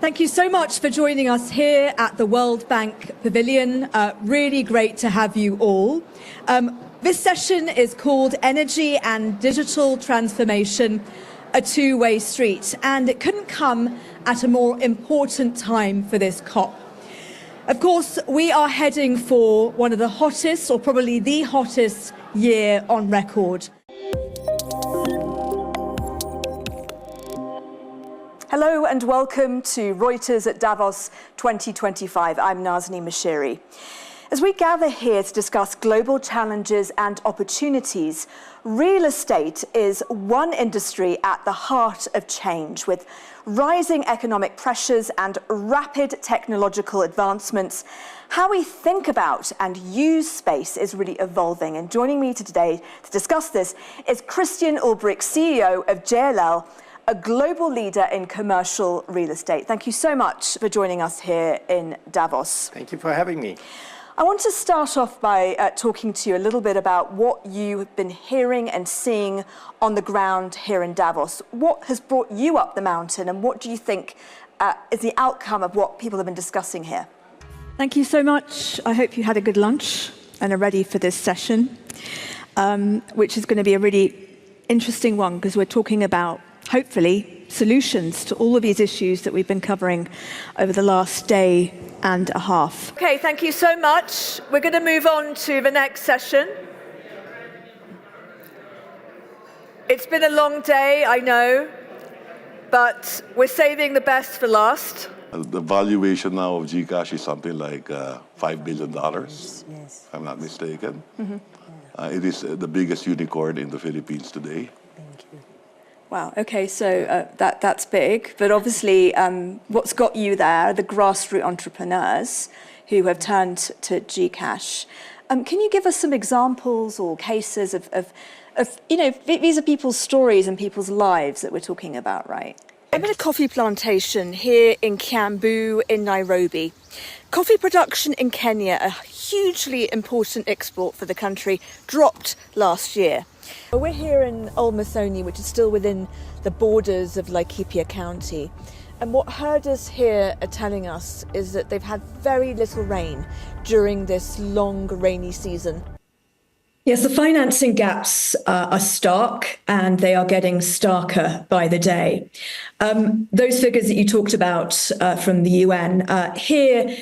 Thank you so much for joining us here at the World Bank Pavilion. Really great to have you all. This session is called Energy and Digital Transformation, a two-way street, and it couldn't come at a more important time for this COP. Of course, we are heading for one of the hottest, or probably the hottest year on record. Hello and welcome to Reuters at Davos 2025. I'm Nazanine Moshiri. As we gather here to discuss global challenges and opportunities, real estate is one industry at the heart of change, with rising economic pressures and rapid technological advancements. How we think about and use space is really evolving. And joining me today to discuss this is Christian Ulbrich, CEO of JLL, a global leader in commercial real estate. Thank you so much for joining us here in Davos. Thank you for having me. I want to start off by talking to you a little bit about what you have been hearing and seeing on the ground here in Davos. What has brought you up the mountain, and what do you think is the outcome of what people have been discussing here? Thank you so much. I hope you had a good lunch and are ready for this session, which is going to be a really interesting one because we're talking about, hopefully, solutions to all of these issues that we've been covering over the last day and a half. Okay, thank you so much. We're going to move on to the next session. It's been a long day, I know, but we're saving the best for last. The valuation now of Gcash is something like $5 billion, yes. If I'm not mistaken. Mm-hmm. It is the biggest unicorn in the Philippines today. Wow, okay, so that's big, but obviously what's got you there, the grassroots entrepreneurs who have turned to Gcash. Can you give us some examples or cases of these are people's stories and people's lives that we're talking about, right? I'm at a coffee plantation here in Kiambu in Nairobi. Coffee production in Kenya, a hugely important export for the country, dropped last year. We're here in Olmosoni, which is still within the borders of Laikipia County. And what herders here are telling us is that they've had very little rain during this long rainy season. Yes, the financing gaps are stark, and they are getting starker by the day. Those figures that you talked about from the UN, here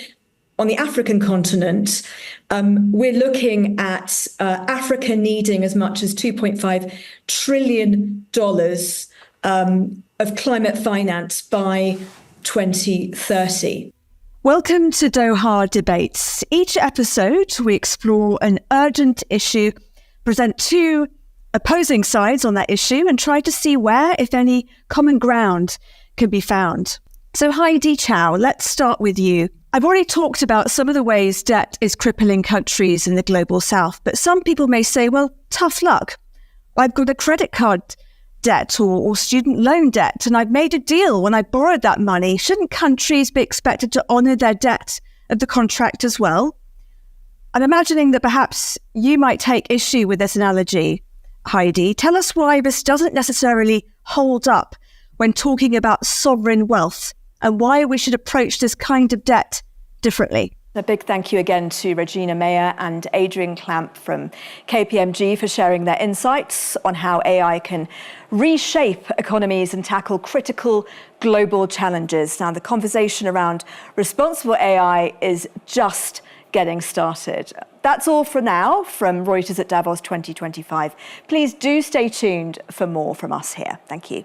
on the African continent, we're looking at Africa needing as much as $2.5 trillion of climate finance by 2030. Welcome to Doha Debates. Each episode, we explore an urgent issue, present two opposing sides on that issue, and try to see where, if any, common ground can be found. So Heidi Chow, let's start with you. I've already talked about some of the ways debt is crippling countries in the global south, but some people may say, well, tough luck. I've got a credit card debt or student loan debt, and I've made a deal when I borrowed that money. Shouldn't countries be expected to honour their debt of the contract as well? I'm imagining that perhaps you might take issue with this analogy, Heidi. Tell us why this doesn't necessarily hold up when talking about sovereign wealth, and why we should approach this kind of debt differently. A big thank you again to Regina Mayer and Adrian Clamp from KPMG for sharing their insights on how AI can reshape economies and tackle critical global challenges. Now, the conversation around responsible AI is just getting started. That's all for now from Reuters at Davos 2025. Please do stay tuned for more from us here. Thank you.